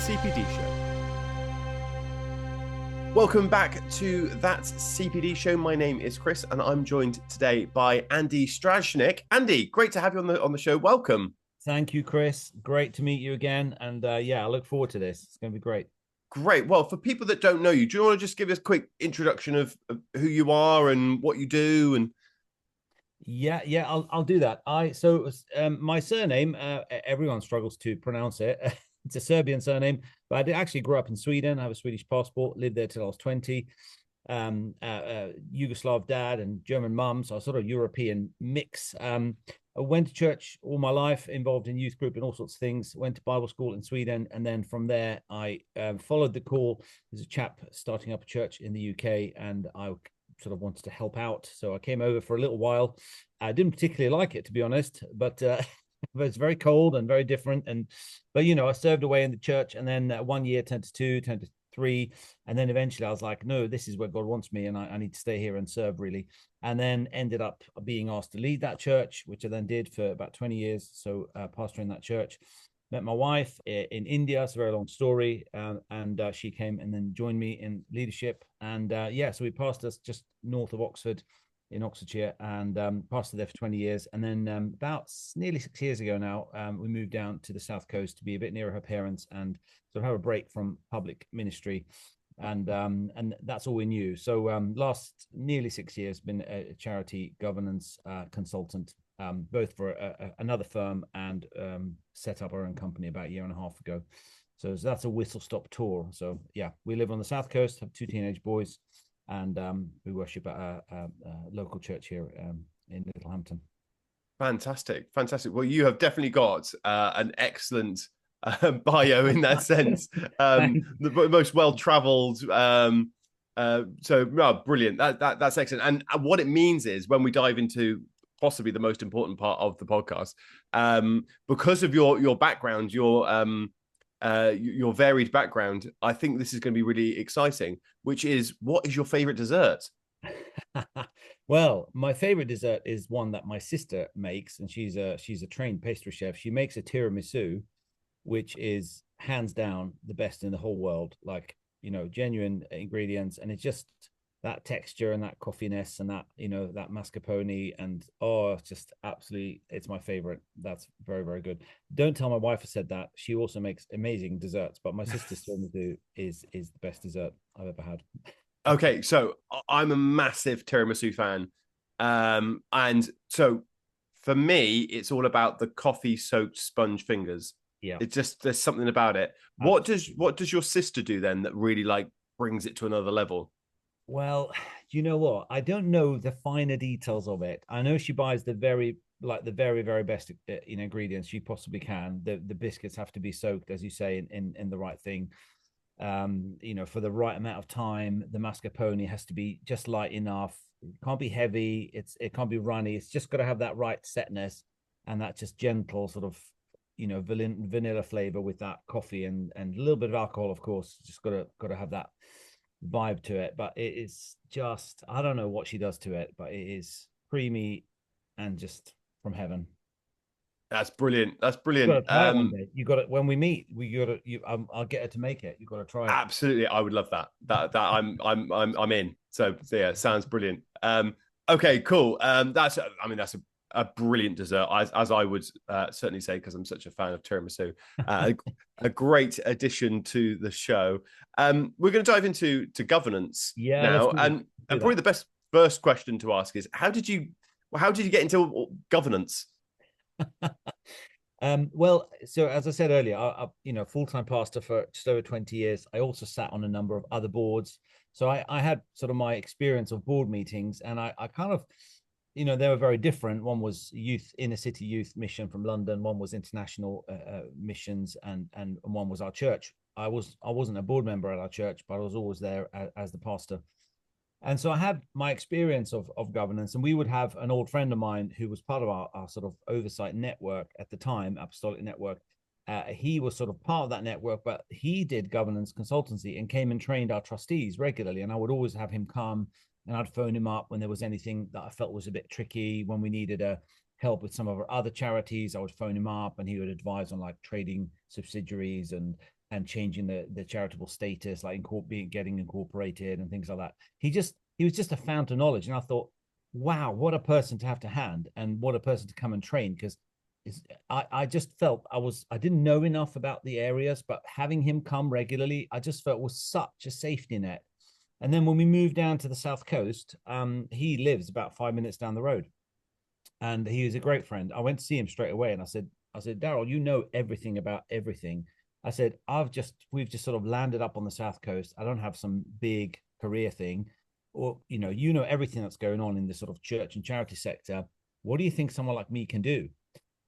CPD Show. Welcome back to That CPD Show. My name is Chris, and I'm joined today by Andy Strajnic. Andy, great to have you on the show. Welcome. Thank you, Chris. Great to meet you again. And yeah, I look forward to this. It's going to be great. Great. Well, for people that don't know you, do you want to just give us a quick introduction of who you are and what you do? And Yeah, I'll do that. My surname, everyone struggles to pronounce it. It's a Serbian surname, but I did actually grow up in Sweden. I have a Swedish passport, lived there till I was 20. Yugoslav dad and German mum, so a sort of European mix. I went to church all my life, involved in youth group and all sorts of things. Went to Bible school in Sweden, and then from there, I followed the call. There's a chap starting up a church in the UK, and I sort of wanted to help out. So I came over for a little while. I didn't particularly like it, to be honest, but it's very cold and very different. But I served away in the church, and then 1 year turned to two, turned to three, and then eventually I was like, no, this is where God wants me, and I need to stay here and serve, really. And then ended up being asked to lead that church, which I then did for about 20 years. So pastoring that church. Met my wife in India. It's a very long story. And she came and then joined me in leadership. And so we pastored just north of Oxford in Oxfordshire, and pastored there for 20 years. And then about nearly 6 years ago now, we moved down to the South Coast to be a bit nearer her parents and sort of have a break from public ministry. And that's all we knew. So last nearly 6 years, been a charity governance consultant, both for another firm and set up our own company about a year and a half ago. So that's a whistle-stop tour. So yeah, we live on the South Coast, have two teenage boys, and we worship at a local church here in Littlehampton. fantastic. Well, you have definitely got an excellent bio in that sense. The most well-traveled. Brilliant. That's excellent. And what it means is when we dive into possibly the most important part of the podcast, because of your background, your varied background, I think this is going to be really exciting. Which is, what is your favorite dessert? Well, my favorite dessert is one that my sister makes, and she's a trained pastry chef. She makes a tiramisu, which is hands down the best in the whole world. Like, genuine ingredients, and it's just that texture and that coffeeness and that, that mascarpone, and it's just absolutely, it's my favorite. That's very, very good. Don't tell my wife I said that. She also makes amazing desserts, but my sister's tiramisu is the best dessert I've ever had. Okay, so I'm a massive tiramisu fan. And so for me, it's all about the coffee soaked sponge fingers. Yeah. It's just, there's something about it. What does your sister do then that really like brings it to another level? Well, you know what? I don't know the finer details of it. I know she buys the very, very best ingredients she possibly can. The biscuits have to be soaked, as you say, in the right thing. For the right amount of time. The mascarpone has to be just light enough. It can't be heavy. It can't be runny. It's just got to have that right setness and that just gentle sort of vanilla flavor with that coffee and a little bit of alcohol, of course. Just got to have that vibe to it. But it is just, I don't know what she does to it, but it is creamy and just from heaven. That's brilliant. You got it when we meet. I'll get her to make it. You got to try it. Absolutely, I would love that. I'm in. So yeah, sounds brilliant. Okay, cool. That's a brilliant dessert, as I would certainly say, because I'm such a fan of tiramisu. A great addition to the show. We're going to dive into governance now, and probably the best first question to ask is, how did you get into governance? Well, so as I said earlier, full-time pastor for just over 20 years. I also sat on a number of other boards. So I had sort of my experience of board meetings, and I kind of, they were very different. One was inner city youth mission from London. One was international missions, and one was our church. I wasn't a board member at our church, but I was always there as the pastor. And so I had my experience of governance, and we would have an old friend of mine who was part of our sort of oversight network at the time, Apostolic Network. He was sort of part of that network, but he did governance consultancy and came and trained our trustees regularly. And I would always have him come, and I'd phone him up when there was anything that I felt was a bit tricky. When we needed help with some of our other charities, I would phone him up, and he would advise on like trading subsidiaries and and changing the charitable status, like getting incorporated and things like that. He was just a fount of knowledge, and I thought, wow, what a person to have to hand, and what a person to come and train. Because I just felt I didn't know enough about the areas, but having him come regularly, I just felt was such a safety net. And then when we moved down to the south coast, he lives about 5 minutes down the road, and he was a great friend. I went to see him straight away, and I said, Daryl, you know everything about everything. I said, we've just sort of landed up on the south coast. I don't have some big career thing, or you know everything that's going on in the sort of church and charity sector. What do you think someone like me can do?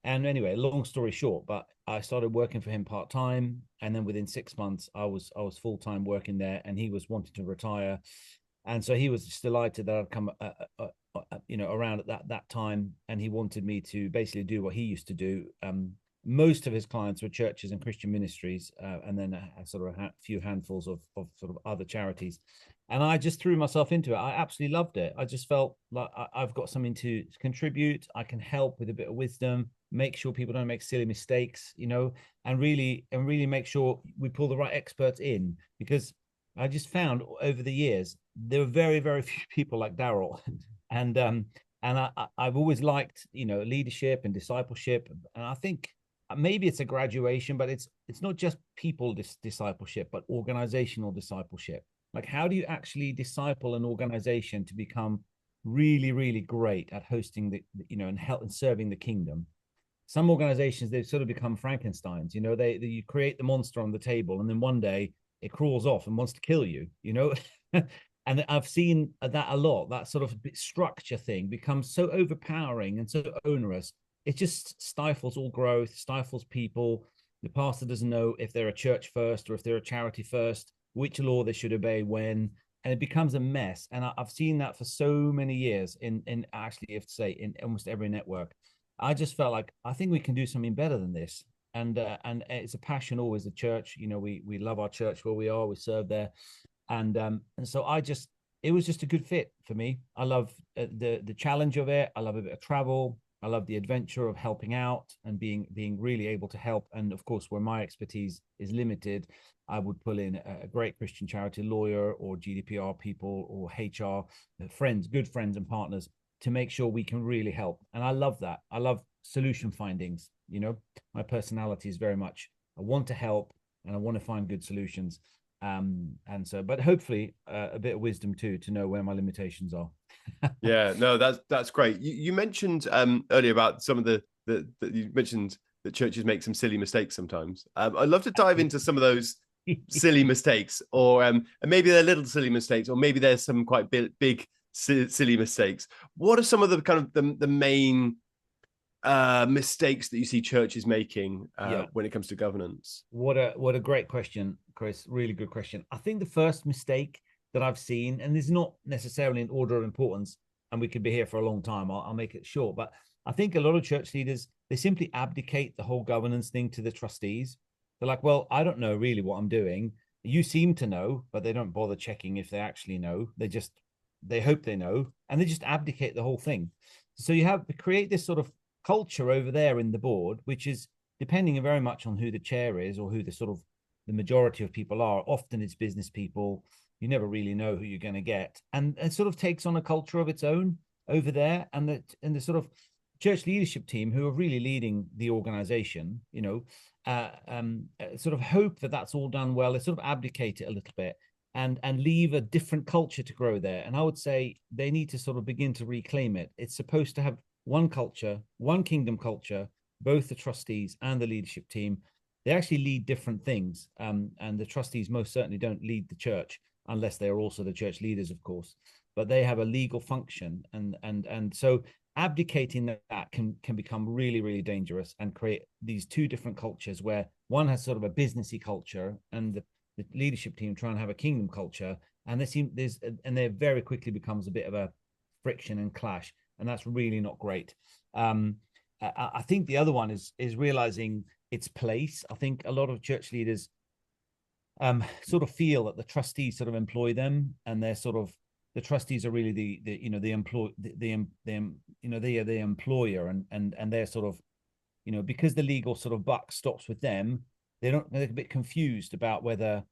And anyway, long story short, but I started working for him part time, and then within 6 months, I was full time working there, and he was wanting to retire, and so he was just delighted that I'd come, around at that time, and he wanted me to basically do what he used to do. Most of his clients were churches and Christian ministries, and then a sort of few handfuls of sort of other charities. And I just threw myself into it. I absolutely loved it. I just felt like I've got something to contribute. I can help with a bit of wisdom, make sure people don't make silly mistakes, and really make sure we pull the right experts in. Because I just found over the years there were very, very few people like Daryl, and I've always liked leadership and discipleship, and I think maybe it's a graduation, but it's not just people discipleship, but organizational discipleship. Like, how do you actually disciple an organization to become really, really great at hosting and help and serving the kingdom? Some organizations, they've sort of become Frankensteins. You create the monster on the table, and then one day it crawls off and wants to kill you. And I've seen that a lot. That sort of structure thing becomes so overpowering and so onerous. It just stifles all growth, stifles people. The pastor doesn't know if they're a church first or if they're a charity first, which law they should obey when, and it becomes a mess. And I've seen that for so many years in actually, you have to say, in almost every network. I just felt like I think we can do something better than this. And it's a passion always. The church, we love our church where we are. We serve there, and so it was just a good fit for me. I love the challenge of it. I love a bit of travel. I love the adventure of helping out and being really able to help. And of course, where my expertise is limited, I would pull in a great Christian charity lawyer or GDPR people or HR friends, good friends and partners to make sure we can really help. And I love that. I love solution findings. My personality is very much, I want to help and I want to find good solutions. But hopefully a bit of wisdom too, to know where my limitations are. Yeah, no, that's great. You mentioned earlier about some of the you mentioned that churches make some silly mistakes sometimes. I'd love to dive into some of those silly mistakes, or and maybe they're little silly mistakes, or maybe there's some quite big silly mistakes. What are some of the kind of the main mistakes that you see churches making when it comes to governance? What a great question, Chris. Really good question. I think the first mistake that I've seen, and this is not necessarily in order of importance, and we could be here for a long time. I'll make it short, but I think a lot of church leaders, they simply abdicate the whole governance thing to the trustees. They're like, well, I don't know really what I'm doing. You seem to know, but they don't bother checking if they actually know. They hope they know, and they just abdicate the whole thing. So you have to create this sort of culture over there in the board, which is depending very much on who the chair is or who the majority of people are. Often it's business people. You never really know who you're going to get, and it sort of takes on a culture of its own over there. And the sort of church leadership team who are really leading the organization, sort of hope that that's all done well. They sort of abdicate it a little bit and leave a different culture to grow there. And I would say they need to sort of begin to reclaim it. It's supposed to have one culture, one kingdom culture. Both the trustees and the leadership team, they actually lead different things. And the trustees most certainly don't lead the church, unless they are also the church leaders, of course. But they have a legal function, and so abdicating that can become really, really dangerous and create these two different cultures where one has sort of a businessy culture, and the leadership team try and have a kingdom culture, and there very quickly becomes a bit of a friction and clash, and that's really not great. I think the other one is realizing its place. I think a lot of church leaders sort of feel that the trustees sort of employ them, and they're sort of, the trustees are really the employer, and they're sort of, because the legal sort of buck stops with them, they're a bit confused about whether,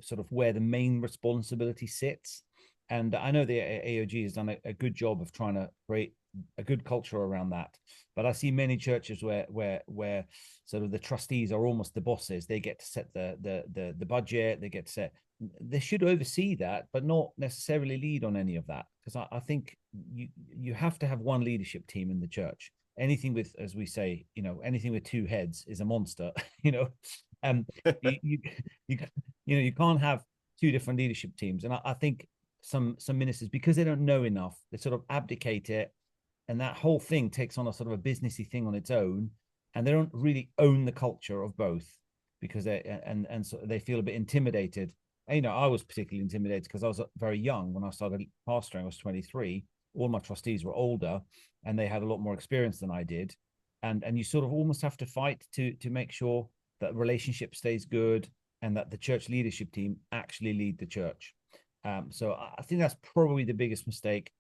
sort of where the main responsibility sits. And I know the AOG has done a good job of trying to create a good culture around that. But I see many churches where sort of the trustees are almost the bosses. They get to set the budget. They get to set. They should oversee that, but not necessarily lead on any of that. Because I think you have to have one leadership team in the church. Anything with, as we say, anything with two heads is a monster. Um, you, you you you can't have two different leadership teams. And I think some ministers, because they don't know enough, they sort of abdicate it, and that whole thing takes on a sort of a businessy thing on its own, and they don't really own the culture of both, because and so they feel a bit intimidated. And, I was particularly intimidated because I was very young when I started pastoring. I was 23. All my trustees were older, and they had a lot more experience than I did, and you sort of almost have to fight to make sure that relationship stays good, and that the church leadership team actually lead the church. So I think that's probably the biggest mistake.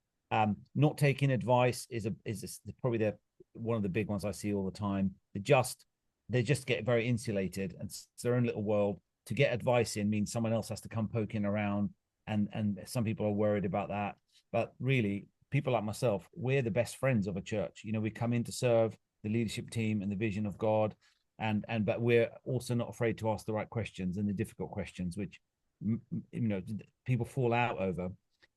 Not taking advice is probably one of the big ones I see all the time. They just get very insulated, and it's their own little world. To get advice in means someone else has to come poking around, and some people are worried about that. But really, people like myself, we're the best friends of a church. We come in to serve the leadership team and the vision of God, but we're also not afraid to ask the right questions and the difficult questions, which people fall out over.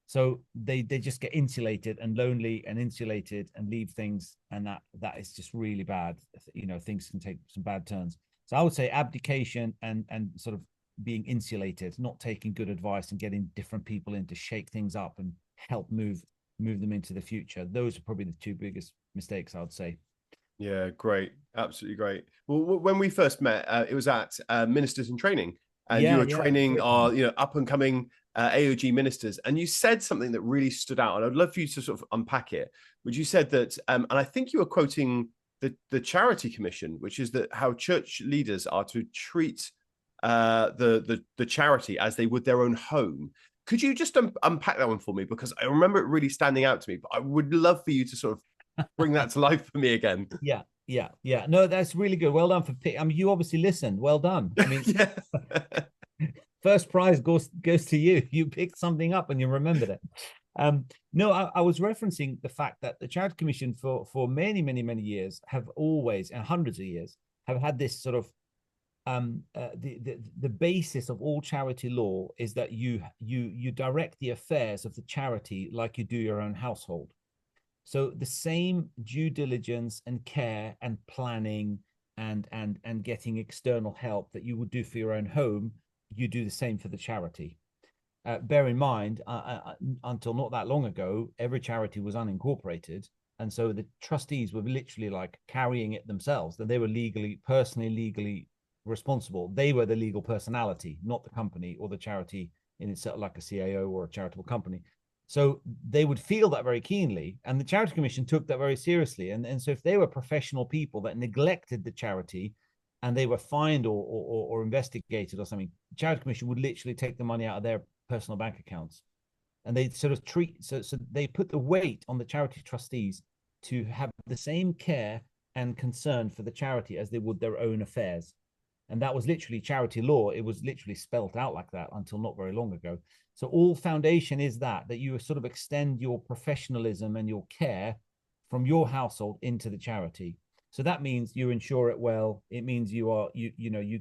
So they just get insulated and lonely and insulated and leave things, and that is just really bad. Things can take some bad turns. So I would say abdication and sort of being insulated, not taking good advice and getting different people in to shake things up and help move them into the future. Those are probably the two biggest mistakes, I would say. Yeah, great. Absolutely great. Well, when we first met, it was at Ministers in Training, and you Yeah, were yeah, training great our, time. up and coming AOG ministers, and you said something that really stood out, and I'd love for you to sort of unpack it. Which you said that, and I think you were quoting the Charity Commission, which is that how church leaders are to treat the charity as they would their own home. Could you just unpack that one for me? Because I remember it really standing out to me, but I would love for you to sort of bring that to life for me again. Yeah, yeah, yeah. No, that's really good. Well done for pick. I mean, you obviously listened. Well done. I mean, Yeah. first prize goes to you. You picked something up and you remembered it. No, I was referencing the fact that the Charity Commission for many, many, many years have always, and hundreds of years, have had this sort of the basis of all charity law is that you direct the affairs of the charity like you do your own household. So the same due diligence and care and planning and getting external help that you would do for your own home, you do the same for the charity. Bear in mind, until not that long ago, every charity was unincorporated, and so the trustees were literally like carrying it themselves. That they were legally responsible. They were the legal personality, not the company or the charity in itself, like a CAO or a charitable company. So they would feel that very keenly, and the Charity Commission took that very seriously. And so if they were professional people that neglected the charity and they were fined or investigated or something, the Charity Commission would literally take the money out of their personal bank accounts. And they sort of so they put the weight on the charity trustees to have the same care and concern for the charity as they would their own affairs. And that was literally charity law. It was literally spelt out like that until not very long ago. So all foundation is that you sort of extend your professionalism and your care from your household into the charity. So that means you insure it well. It means you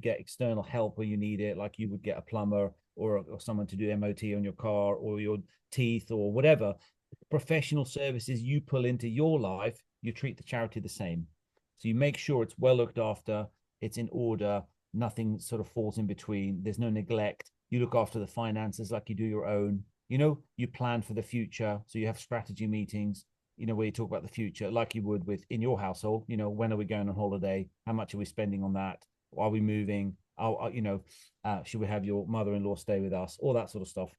get external help where you need it, like you would get a plumber or someone to do MOT on your car or your teeth or whatever. Professional services you pull into your life, you treat the charity the same. So you make sure it's well looked after, it's in order, nothing sort of falls in between, there's no neglect. You look after the finances like you do your own. You plan for the future. So you have strategy meetings, where you talk about the future like you would with in your household. When are we going on holiday? How much are we spending on that? Are we moving? Should we have your mother-in-law stay with us? All that sort of stuff.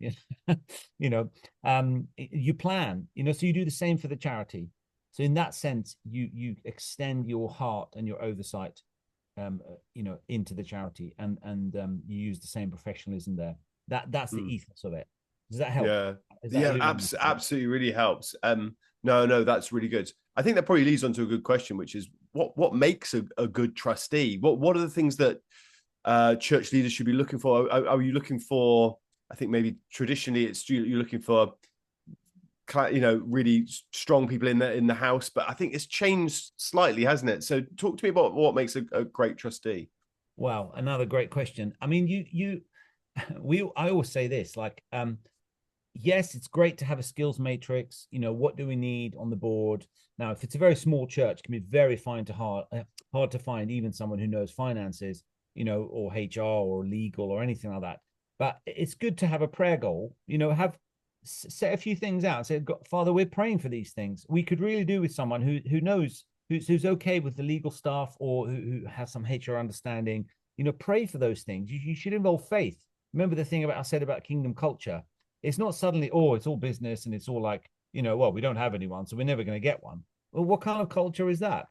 You plan, so you do the same for the charity. So in that sense, you extend your heart and your oversight into the charity, and you use the same professionalism there. That's the ethos of it. Does that help? Yeah, Is that a yeah, little bit absolutely, really helps. No, that's really good. I think that probably leads on to a good question, which is what makes a good trustee? What are the things that church leaders should be looking for? Are you looking for? I think maybe traditionally you're looking for, really strong people in the house, but I think it's changed slightly, hasn't it? So talk to me about what makes a great trustee. Wow, another great question. I mean, I always say this, like, yes, it's great to have a skills matrix. What do we need on the board? Now, if it's a very small church, it can be very hard to find even someone who knows finances, or HR or legal or anything like that. But it's good to have a prayer goal. Have set a few things out. Say, Father, we're praying for these things. We could really do with someone who knows, who's okay with the legal stuff, or who has some HR understanding. Pray for those things. You should involve faith. Remember the thing I said about kingdom culture. It's not suddenly, it's all business and it's all like, well, we don't have anyone, so we're never going to get one. Well, what kind of culture is that?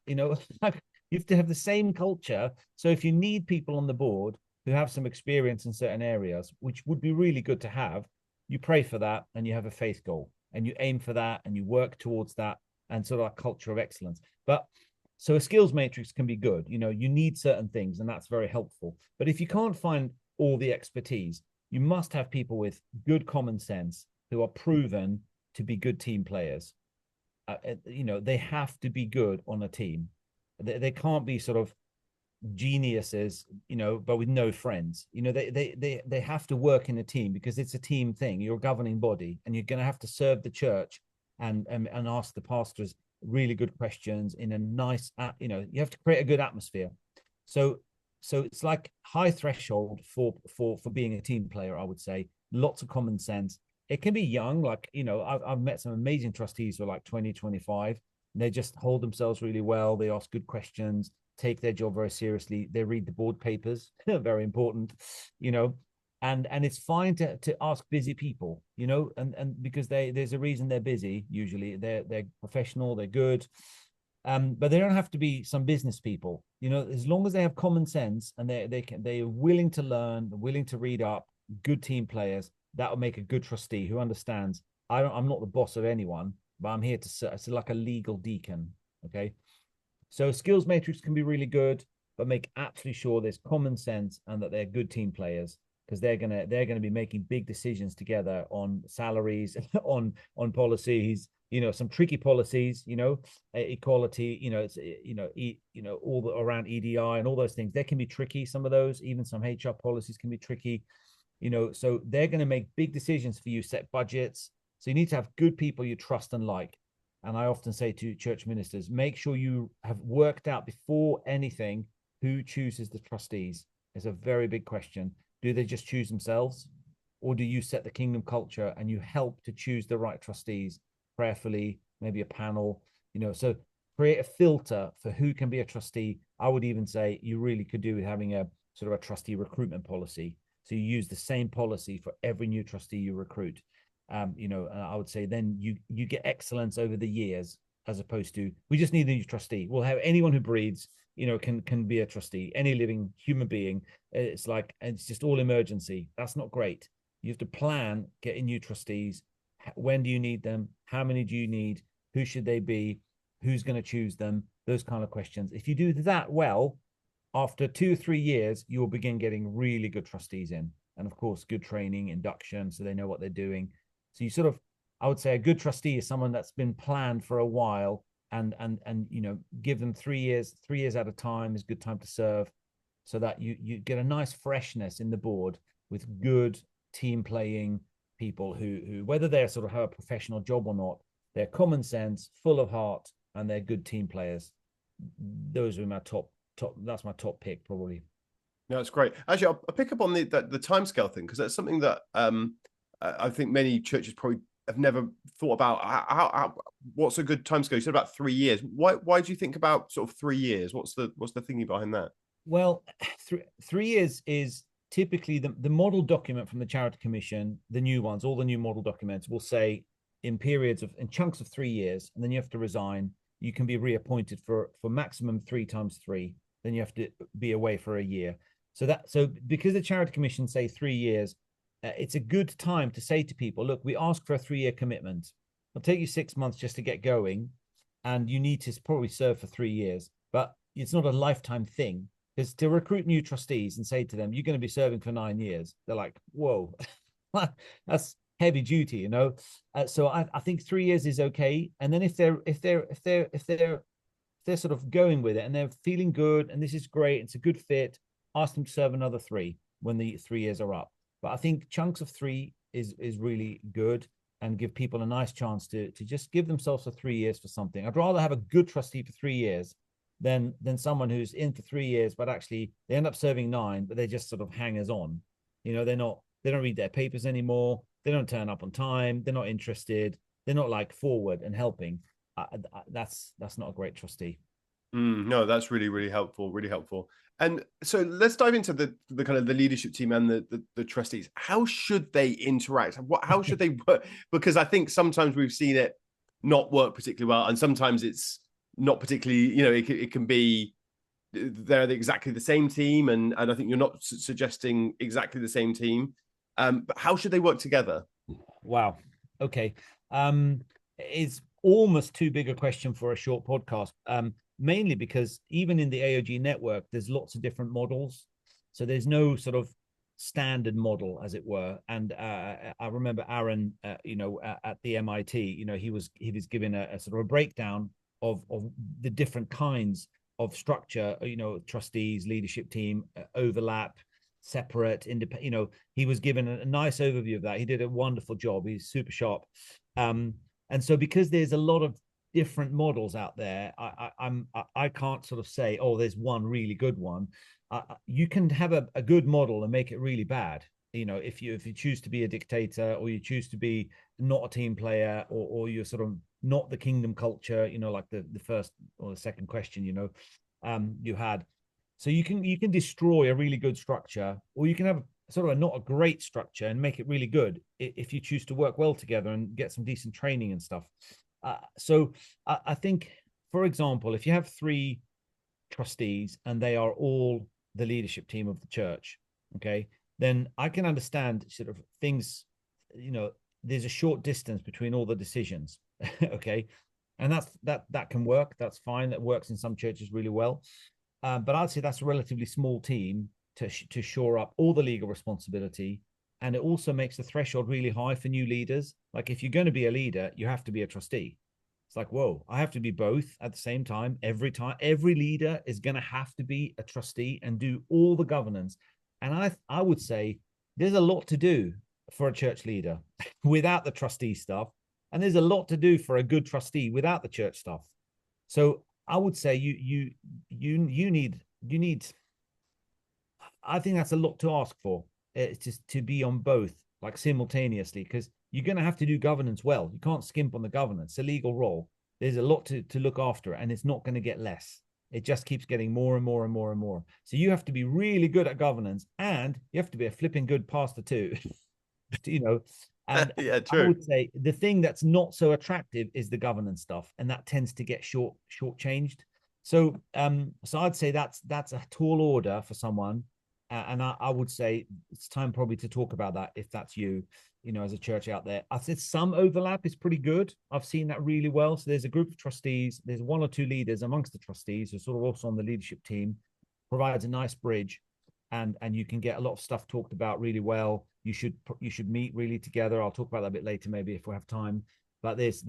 Like, you have to have the same culture. So if you need people on the board who have some experience in certain areas, which would be really good to have, you pray for that and you have a faith goal and you aim for that and you work towards that, and sort of a culture of excellence. But so a skills matrix can be good. You need certain things and that's very helpful. But if you can't find all the expertise, you must have people with good common sense who are proven to be good team players. They have to be good on a team. They can't be sort of geniuses, but with no friends. They have to work in a team because it's a team thing. You're a governing body, and you're going to have to serve the church and ask the pastors really good questions in a nice, you have to create a good atmosphere. So it's like high threshold for being a team player, I would say. Lots of common sense. It can be young, like, I've met some amazing trustees who are like 20, 25. And they just hold themselves really well. They ask good questions, take their job very seriously. They read the board papers, very important, and it's fine to ask busy people, and because there's a reason they're busy. Usually they're professional, they're good. But they don't have to be some business people, as long as they have common sense and they're willing to learn, willing to read up, good team players. That will make a good trustee who understands. I'm not the boss of anyone, but I'm here to serve. It's like a legal deacon. Okay. So skills matrix can be really good, but make absolutely sure there's common sense and that they're good team players, because they're gonna be making big decisions together on salaries, on policies, some tricky policies, equality, it's all around EDI and all those things. They can be tricky. Some of those, even some HR policies can be tricky. So they're going to make big decisions for you, set budgets. So you need to have good people you trust and like. And I often say to church ministers, make sure you have worked out before anything who chooses the trustees. It's a very big question. Do they just choose themselves? Or do you set the kingdom culture and you help to choose the right trustees prayerfully, maybe a panel, so create a filter for who can be a trustee. I would even say you really could do with having a sort of a trustee recruitment policy. So you use the same policy for every new trustee you recruit. I would say then you get excellence over the years, as opposed to, we just need a new trustee. We'll have anyone who breathes, can be a trustee, any living human being. It's like, it's just all emergency. That's not great. You have to plan getting new trustees. When do you need them? How many do you need? Who should they be? Who's going to choose them? Those kind of questions. If you do that well, after 2 or 3 years, you will begin getting really good trustees in. And of course, good training, induction, so they know what they're doing. So you sort of, I would say a good trustee is someone that's been planned for a while, and give them 3 years, 3 years at a time is a good time to serve, so that you get a nice freshness in the board with good team playing people who whether they're sort of have a professional job or not, they're common sense, full of heart, and they're good team players. Those are my top. That's my top pick, probably. No, that's great. Actually, I'll pick up on the timescale thing, because that's something that I think many churches probably have never thought about. How what's a good timescale? You said about 3 years. Why do you think about sort of 3 years? What's the thinking behind that? Well, 3 years is typically the model document from the Charity Commission. The new ones, all the new model documents will say in chunks of 3 years, and then you have to resign. You can be reappointed for maximum 3 times 3. Then you have to be away for a year. So because the Charity Commission say 3 years, it's a good time to say to people, look, we ask for a 3-year commitment. It'll take you 6 months just to get going, and you need to probably serve for 3 years, but it's not a lifetime thing. Because to recruit new trustees and say to them, you're going to be serving for 9 years, they're like, whoa, that's heavy duty, you know. So I think 3 years is okay. And then if they're sort of going with it and they're feeling good and this is great, it's a good fit, ask them to serve another 3 when the 3 years are up. But I think chunks of 3 is really good and give people a nice chance to just give themselves for 3 years for something. I'd rather have a good trustee for 3 years than someone who's in for 3 years, but actually they end up serving 9, but they're just sort of hangers on. You know, they don't read their papers anymore. They don't turn up on time. They're not interested. They're not like forward and helping. That's not a great trustee. No, that's really, really helpful, really helpful. And so let's dive into the kind of the leadership team and the trustees. How should they interact? How should they work? Because I think sometimes we've seen it not work particularly well, and sometimes it's not particularly, you know, it can be they're exactly the same team, and I think you're not suggesting exactly the same team. But how should they work together? Wow. Okay. It's almost too big a question for a short podcast. Mainly because even in the AOG network, there's lots of different models. So there's no sort of standard model, as it were. And I remember Aaron, at the MIT, he was given a sort of a breakdown of the different kinds of structure, trustees, leadership team, overlap, separate, independent. He was given a nice overview of that. He did a wonderful job. He's super sharp. And so because there's a lot of different models out there, I can't sort of say, oh, there's one really good one. You can have a good model and make it really bad. If you choose to be a dictator, or you choose to be not a team player, or you're sort of not the kingdom culture, like the first or the second question, you had. So you can destroy a really good structure, or you can have sort of not a great structure and make it really good if you choose to work well together and get some decent training and stuff. So I think, for example, if you have 3 trustees and they are all the leadership team of the church, okay, then I can understand sort of things, there's a short distance between all the decisions, okay, and that can work. That's fine. That works in some churches really well, but I'd say that's a relatively small team to shore up all the legal responsibility. And it also makes the threshold really high for new leaders. Like, if you're going to be a leader, you have to be a trustee. It's like, whoa, I have to be both at the same time. Every time, every leader is going to have to be a trustee and do all the governance. And I would say there's a lot to do for a church leader without the trustee stuff. And there's a lot to do for a good trustee without the church stuff. So I would say you need, I think that's a lot to ask for. It's just to be on both, like, simultaneously, because you're going to have to do governance well. You can't skimp on the governance. It's a legal role. There's a lot to look after, and it's not going to get less. It just keeps getting more and more and more and more. So you have to be really good at governance, and you have to be a flipping good pastor too. And Yeah, true. I would say the thing that's not so attractive is the governance stuff, and that tends to get shortchanged. So I'd say that's a tall order for someone. And I would say it's time probably to talk about that if that's you, as a church out there. I said some overlap is pretty good. I've seen that really well. So there's a group of trustees, there's 1 or 2 leaders amongst the trustees who are sort of also on the leadership team, provides a nice bridge, and you can get a lot of stuff talked about really well. You should meet really together. I'll talk about that a bit later, maybe, if we have time. But there's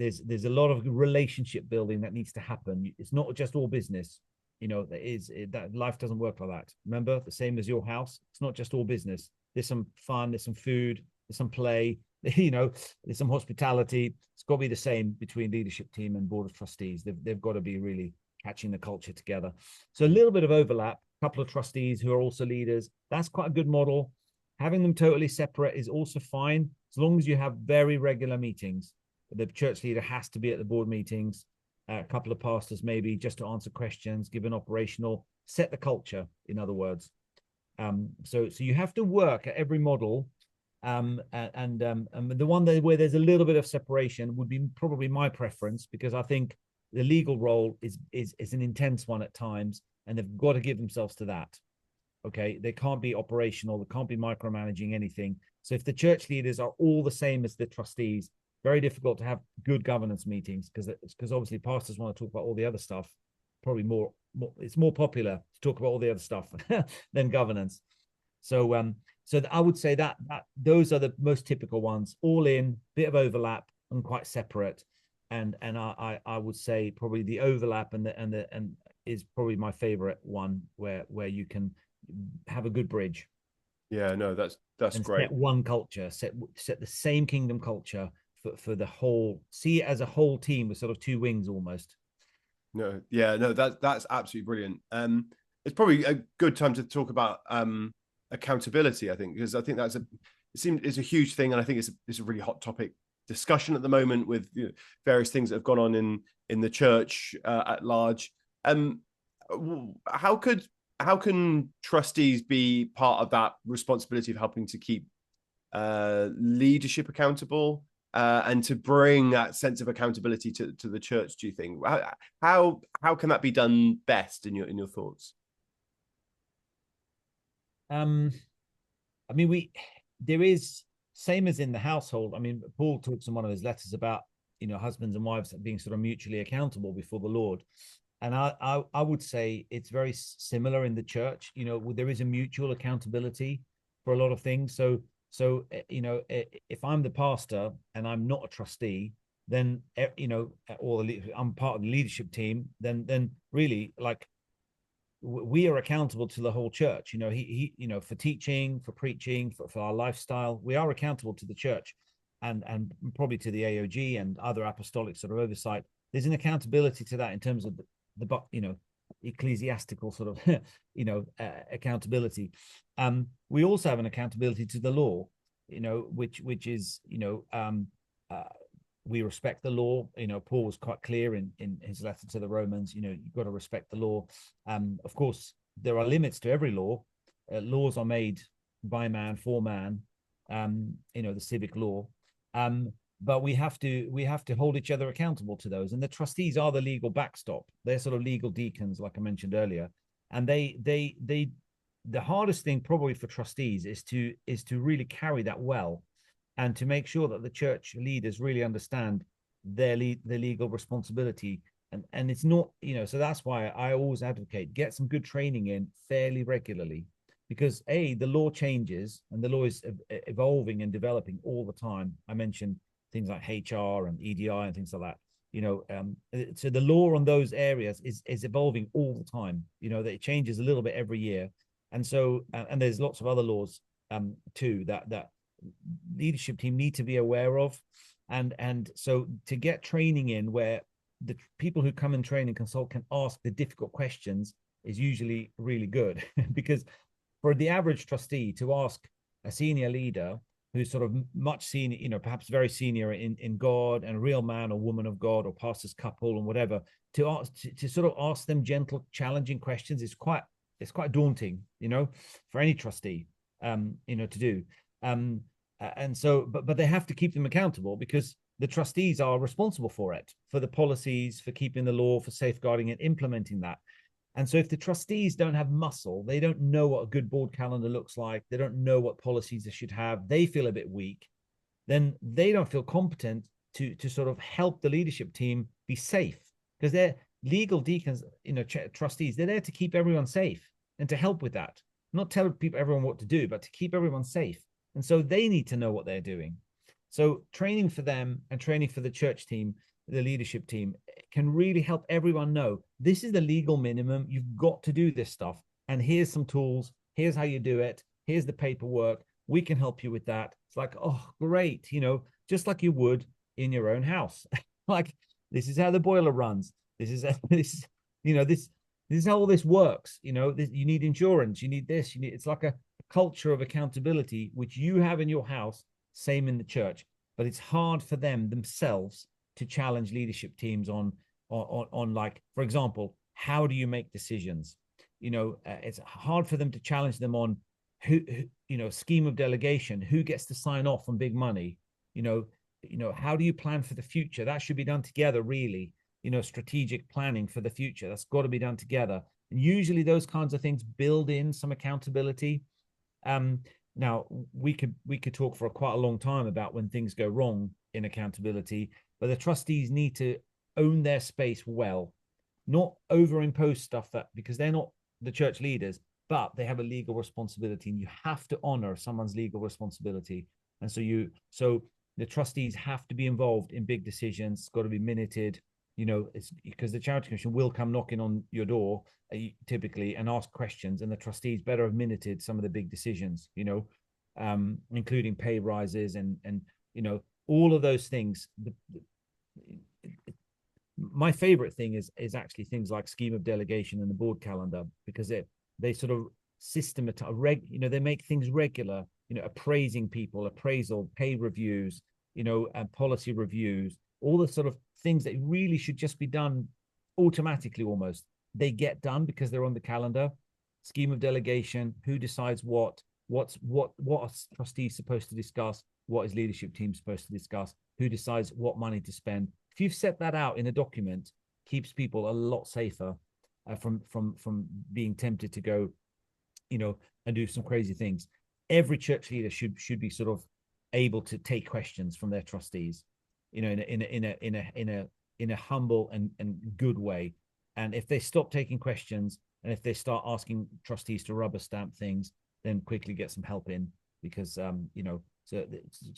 a lot of relationship building that needs to happen. It's not just all business. That life doesn't work like that. Remember, the same as your house. It's not just all business. There's some fun, there's some food, there's some play, there's some hospitality. It's got to be the same between leadership team and board of trustees. They've got to be really catching the culture together. So a little bit of overlap, a couple of trustees who are also leaders. That's quite a good model. Having them totally separate is also fine, as long as you have very regular meetings. The church leader has to be at the board meetings. A couple of pastors maybe just to answer questions, give an operational, set the culture, in other words. So you have to work at every model, and the one where there's a little bit of separation would be probably my preference, because I think the legal role is an intense one at times, and they've got to give themselves to that. Okay, they can't be operational, they can't be micromanaging anything. So if the church leaders are all the same as the trustees, very difficult to have good governance meetings, because obviously pastors want to talk about all the other stuff, probably more it's more popular to talk about all the other stuff than governance. So I would say that those are the most typical ones, all in, bit of overlap and quite separate. And I would say probably the overlap and is probably my favorite one, where you can have a good bridge. Yeah, no, that's And great. set one culture, set the same kingdom culture for the whole, see it as a whole team with sort of two wings almost. No, yeah, no, that's absolutely brilliant. It's probably a good time to talk about accountability, I think, because I think it's a huge thing, and I think it's a really hot topic discussion at the moment with, you know, various things that have gone on in the church at large. Um, how can trustees be part of that responsibility of helping to keep leadership accountable, and to bring that sense of accountability to the church? Do you think, how can that be done best in your thoughts? Um, I mean, there is, same as in the household. I mean, Paul talks in one of his letters about, husbands and wives being sort of mutually accountable before the Lord. And I would say it's very similar in the church. There is a mutual accountability for a lot of things. If I'm the pastor and I'm not a trustee, then I'm part of the leadership team. Then really, like, we are accountable to the whole church. For teaching, for preaching, for our lifestyle, we are accountable to the church, and probably to the AOG and other apostolic sort of oversight. There's an accountability to that in terms of the ecclesiastical sort of accountability. We also have an accountability to the law, which is we respect the law. Paul was quite clear in his letter to the Romans. You've got to respect the law. Of course, there are limits to every law. Laws are made by man for man. The civic law. But we have to hold each other accountable to those. And the trustees are the legal backstop. They're sort of legal deacons, like I mentioned earlier. And the hardest thing probably for trustees is to really carry that well, and to make sure that the church leaders really understand their legal responsibility. And it's not, so that's why I always advocate get some good training in fairly regularly, because the law changes and the law is evolving and developing all the time. I mentioned things like HR and EDI and things like that. So the law on those areas is evolving all the time. That it changes a little bit every year, and so and there's lots of other laws too that leadership team need to be aware of, and so to get training in where the people who come and train and consult can ask the difficult questions is usually really good. Because for the average trustee to ask a senior leader who's sort of much senior, perhaps very senior in God, and a real man or woman of God, or pastor's couple and whatever, to sort of ask them gentle, challenging questions is quite daunting, for any trustee, to do. And so, but they have to keep them accountable, because the trustees are responsible for it, for the policies, for keeping the law, for safeguarding and implementing that. And so if the trustees don't have muscle, they don't know what a good board calendar looks like, they don't know what policies they should have, they feel a bit weak, then they don't feel competent to sort of help the leadership team be safe, because they're legal deacons, trustees, they're there to keep everyone safe and to help with that, not tell everyone what to do, but to keep everyone safe. And so they need to know what they're doing. So training for them and training for the church team, the leadership team, can really help everyone know this is the legal minimum. You've got to do this stuff. And here's some tools. Here's how you do it. Here's the paperwork. We can help you with that. It's like, oh, great. Just like you would in your own house. Like, this is how the boiler runs. This is how all this works. You need insurance. You need this. It's like a culture of accountability, which you have in your house, same in the church. But it's hard for them themselves to challenge leadership teams on like, for example, how do you make decisions? It's hard for them to challenge them on who scheme of delegation, who gets to sign off on big money. How do you plan for the future? That should be done together, really. Strategic planning for the future, that's got to be done together. And usually those kinds of things build in some accountability. Now we could talk for quite a long time about when things go wrong in accountability, but the trustees need to own their space well, not overimpose stuff that, because they're not the church leaders, but they have a legal responsibility, and you have to honor someone's legal responsibility. And so the trustees have to be involved in big decisions. It's got to be minuted. It's because the charity commission will come knocking on your door typically and ask questions, and the trustees better have minuted some of the big decisions, including pay rises and all of those things. My favorite thing is actually things like scheme of delegation and the board calendar, because they sort of systematize, they make things regular, appraising people, appraisal, pay reviews, and policy reviews, all the sort of things that really should just be done automatically almost. They get done because they're on the calendar. Scheme of delegation, who decides what are trustees supposed to discuss, what is leadership team supposed to discuss, who decides what money to spend. If you've set that out in a document, keeps people a lot safer from being tempted to go, and do some crazy things. Every church leader should be sort of able to take questions from their trustees, in a humble and good way. And if they stop taking questions, and if they start asking trustees to rubber stamp things, then quickly get some help in, because so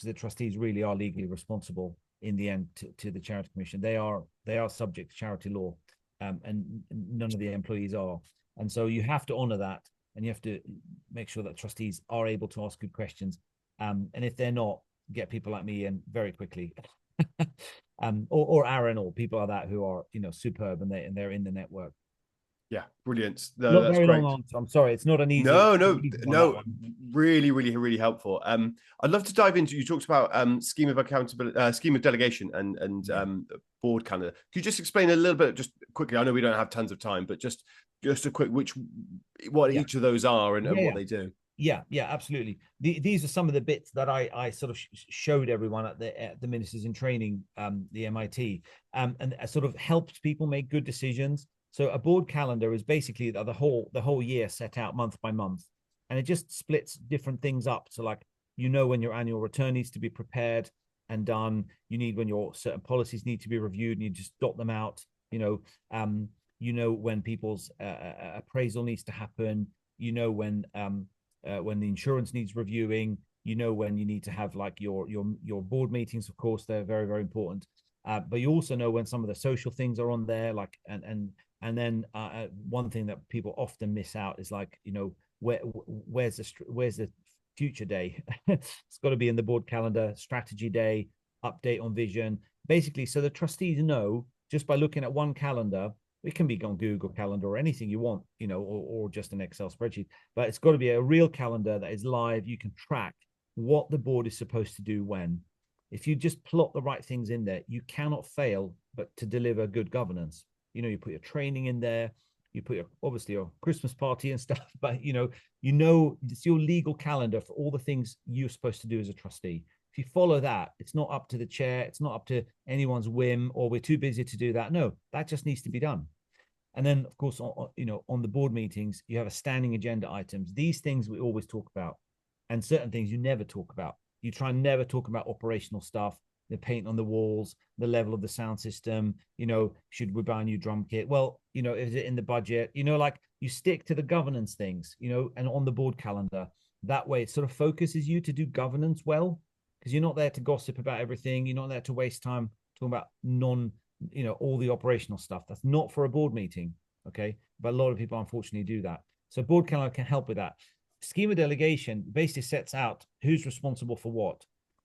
the trustees really are legally responsible in the end to the charity commission. They are subject to charity law, and none of the employees are. And so you have to honor that, and you have to make sure that trustees are able to ask good questions. And if they're not, get people like me in very quickly. Or Aaron, or people like that who are superb, and they're in the network. Yeah, brilliant. No, Not that's very long great. answer. I'm sorry, it's not an easy. No, really, really, really helpful. I'd love to dive into. You talked about scheme of accountability, scheme of delegation, and board calendar. Could you just explain a little bit, just quickly? I know we don't have tons of time, but just a quick, what Yeah. each of those are and what Yeah. they do. Yeah, absolutely. These are some of the bits that I sort of showed everyone at the ministers in training, the MIT, and sort of helped people make good decisions. So a board calendar is basically the whole year set out month by month, and it just splits different things up. So like, when your annual return needs to be prepared and done, when your certain policies need to be reviewed, and you just dot them out. When people's appraisal needs to happen. When the insurance needs reviewing, when you need to have like your board meetings. Of course, they're very, very important. But you also know when some of the social things are on there, like and then one thing that people often miss out is like, where's the future day? It's got to be in the board calendar. Strategy day, update on vision, basically, so the trustees know just by looking at one calendar. It can be on Google Calendar or anything you want, or just an Excel spreadsheet. But it's got to be a real calendar that is live. You can track what the board is supposed to do when. If you just plot the right things in there, you cannot fail but to deliver good governance. You put your training in there, you put obviously your Christmas party and stuff, but it's your legal calendar for all the things you're supposed to do as a trustee. If you follow that, it's not up to the chair, it's not up to anyone's whim, or we're too busy to do that. No, that just needs to be done. And then, of course, on the board meetings, you have a standing agenda items. These things we always talk about, and certain things you never talk about. You try and never talk about operational stuff, the paint on the walls, the level of the sound system. Should we buy a new drum kit? Well, is it in the budget? Like, you stick to the governance things, and on the board calendar. That way, it sort of focuses you to do governance well, because you're not there to gossip about everything. You're not there to waste time talking about all the operational stuff. That's not for a board meeting. Okay. But a lot of people unfortunately do that. So board calendar can help with that. Scheme of delegation basically sets out who's responsible for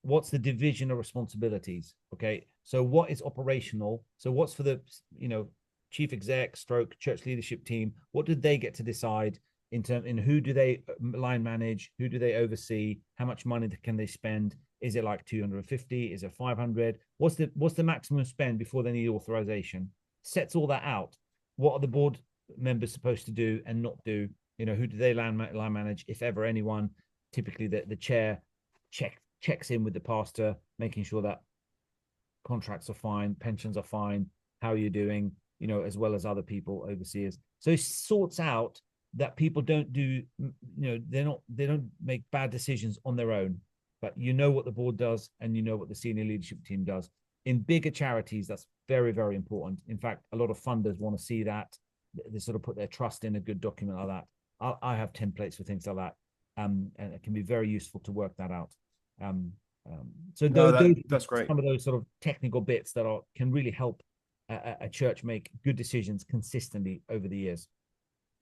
what's the division of responsibilities. Okay. So what is operational? So what's for the chief exec stroke church leadership team? What did they get to decide in who do they line manage? Who do they oversee? How much money can they spend? Is it like 250? Is it 500? What's the maximum spend before they need authorization? Sets all that out. What are the board members supposed to do and not do? Who do they line manage, if ever anyone? Typically, the chair checks in with the pastor, making sure that contracts are fine, pensions are fine. How are you doing? As well as other people, overseers. So it sorts out that people don't do. They don't make bad decisions on their own. But what the board does, and what the senior leadership team does. In bigger charities, that's very, very important. In fact, a lot of funders want to see that. They sort of put their trust in a good document like that. I have templates for things like that, and it can be very useful to work that out. Um, so No, those that's great. some of those sort of technical bits that can really help a church make good decisions consistently over the years.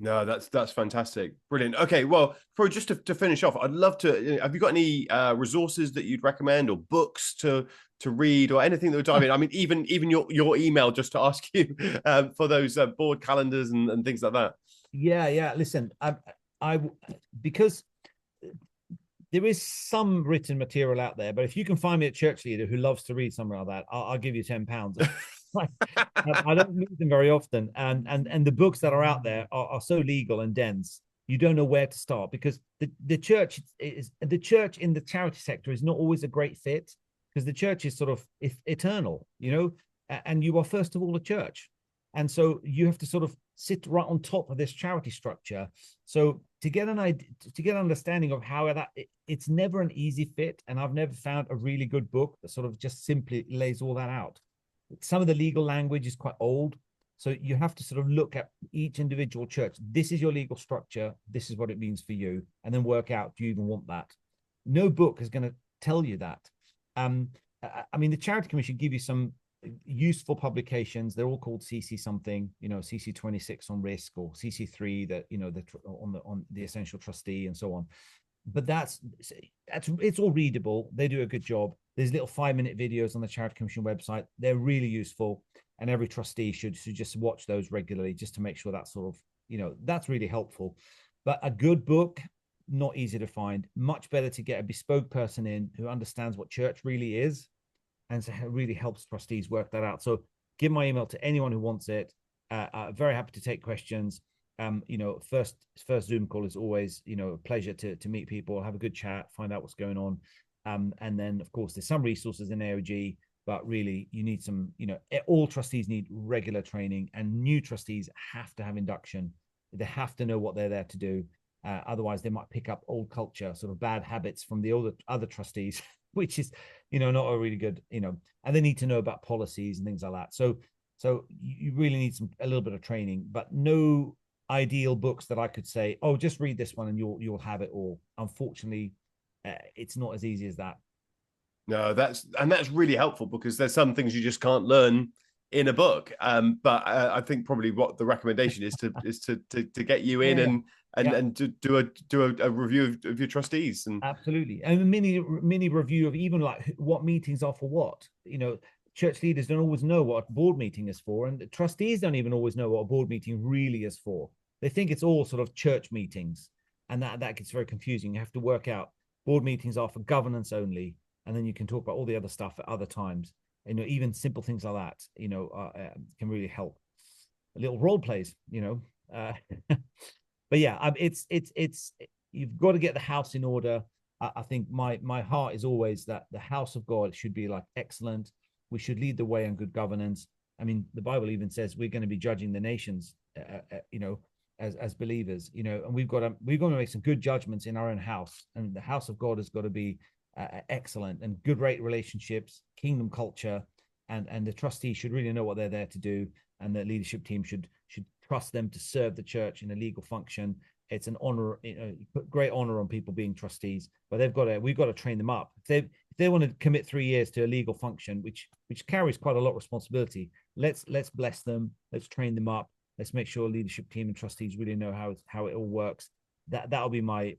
No, that's fantastic, brilliant. Okay, well, probably just to finish off, I'd love to. Have you got any resources that you'd recommend, or books to read, or anything that would dive in? I mean, even your email, just to ask you for those board calendars and things like that. Yeah. Listen, I because there is some written material out there, but if you can find me a church leader who loves to read something like that, I'll give you £10. I don't meet them very often, and the books that are out there are so legal and dense. You don't know where to start, because the church in the charity sector is not always a great fit, because the church is sort of eternal, and you are first of all a church, and so you have to sort of sit right on top of this charity structure. So to get an idea, to get an understanding of how it's never an easy fit, and I've never found a really good book that sort of just simply lays all that out. Some of the legal language is quite old, so you have to sort of look at each individual church. This is your legal structure, this is what it means for you, and then work out, do you even want that? No book is going to tell you that. I mean, the Charity Commission give you some useful publications. They're all called CC something, CC 26 on risk, or CC 3 that on the essential trustee, and so on. But that's it's all readable. They do a good job. There's little 5-minute videos on the Charity Commission website. They're really useful, and every trustee should just watch those regularly, just to make sure that sort of that's really helpful. But a good book, not easy to find. Much better to get a bespoke person in who understands what church really is, and so it really helps trustees work that out. So give my email to anyone who wants it. Very happy to take questions. First Zoom call is always, a pleasure to meet people, have a good chat, find out what's going on. And then, of course, there's some resources in AOG, but really you need some, all trustees need regular training, and new trustees have to have induction. They have to know what they're there to do. Otherwise, they might pick up old culture, sort of bad habits from the other trustees, which is, not a really good, and they need to know about policies and things like that. So you really need a little bit of training, but no ideal books that I could say, oh, just read this one and you'll have it all. Unfortunately, it's not as easy as that. No, that's really helpful, because there's some things you just can't learn in a book. But I think probably what the recommendation is to get you in and to do a review of your trustees. And absolutely, and a mini review of even like what meetings are for what. Church leaders don't always know what a board meeting is for, and the trustees don't even always know what a board meeting really is for. They think it's all sort of church meetings, and that gets very confusing. You have to work out board meetings are for governance only, and then you can talk about all the other stuff at other times. Even simple things like that, can really help. Little role plays, but yeah, it's you've got to get the house in order. I think my heart is always that the house of God should be like excellent. We should lead the way on good governance. I mean, the Bible even says we're going to be judging the nations, as believers, and we've got to make some good judgments in our own house, and the house of God has got to be excellent, and good rate relationships, kingdom culture, and the trustees should really know what they're there to do, and the leadership team should trust them to serve the church in a legal function. It's an honor, put great honor on people being trustees, but we've got to train them up. If they want to commit 3 years to a legal function, which carries quite a lot of responsibility, let's bless them, let's train them up, let's make sure leadership team and trustees really know how it all works. That'll be my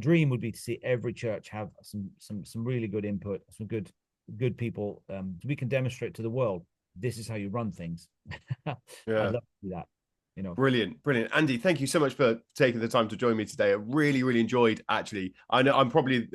dream, would be to see every church have some really good input, some good people, so we can demonstrate to the world this is how you run things. I'd love to do that. Brilliant. Andy, thank you so much for taking the time to join me today. I really, really enjoyed, actually. I know I'm probably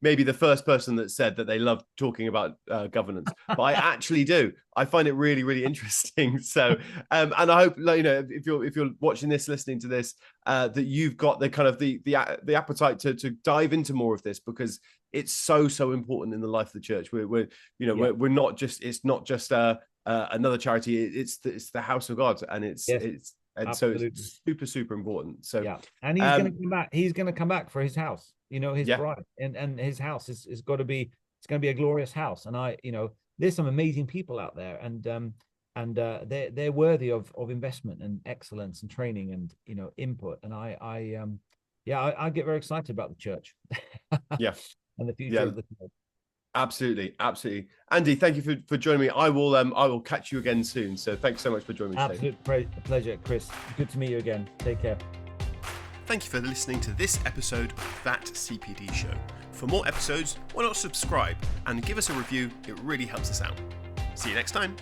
maybe the first person that said that they love talking about governance, but I actually do. I find it really, really interesting. So, and I hope, if you're watching this, listening to this, that you've got the kind of the appetite to dive into more of this, because it's so important in the life of the church. We're not just, it's not just another charity. It's the house of God, and so it's super important. So yeah, and he's going to come back. He's going to come back for his house. His bride, and his house is got to be. It's going to be a glorious house. And there's some amazing people out there, and they're worthy of investment and excellence and training and input. And I get very excited about the church Yeah, and the future yeah. of the church. Absolutely, absolutely. Andy, thank you for joining me. I will catch you again soon. So thanks so much for joining me today. Absolute pleasure, Chris. Good to meet you again. Take care. Thank you for listening to this episode of That CPD Show. For more episodes, why not subscribe and give us a review? It really helps us out. See you next time.